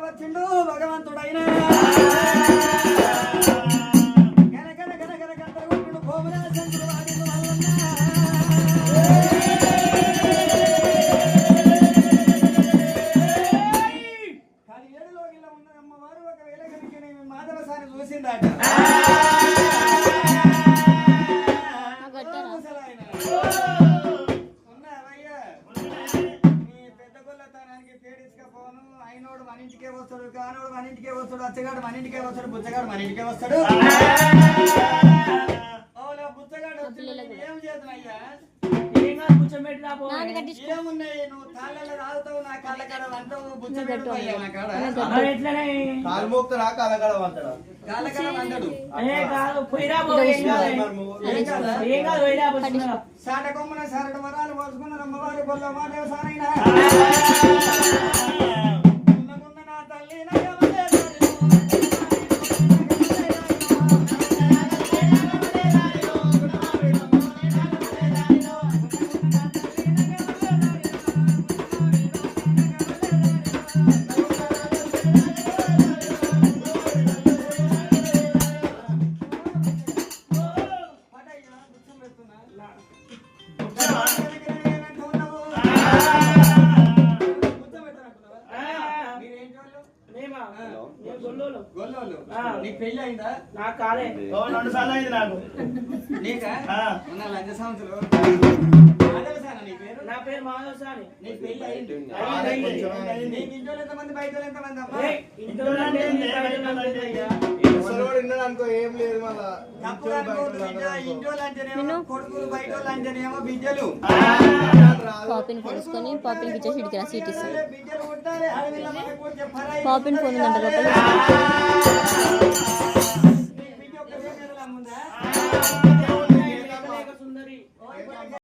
వచ్చిండు భగవంతుడైనా చూసిందట అయినోడు మన ఇంటికే వస్తాడు, కానోడు మన ఇంటికే వస్తాడు, అచ్చగాడు మన ఇంటికే వస్తాడు, బుచ్చగాడు మన ఇంటికే వస్తాడు. బుచ్చగాడు ఏం చేతునయ్యా ఏమున్నాయి నువ్వు తాళ్ళలో తాగుతావు, నా కాళ్ళ కాడ వంటావు, బుచ్చగాడు కాలుమోక్తడా కాళ్ళకాడ వంటాడు, కాళ్ళకాడ వంటాడు సాట కొమ్మన సారడు వరాలు పోసుకున్నారు అమ్మవారి బొల్ల మాదేవ సారైనా నీకు పెళ్లి అయిందా? నాకు కాలే, 2 సార్లు అయింది నాకు. నీకా లంచ సంవత్సరం నా పేరు మాధవసాని. నీకు పెళ్లి అయింది? నీకు ఇంట్లో ఎంతమంది బయట ఎంతమంది అమ్మా? అనుకో ఏం లేదు మళ్ళా ఇంట్లో లంచనేమో కొడుకులు, బయట లంచనేమో బిడ్డలు. పాపిని కొనుక్కొని పాపిని ఇచ్చేసి ఇడికి సీట్ ఇస్తాను. పాపిని ఫోన్ ఉందంట.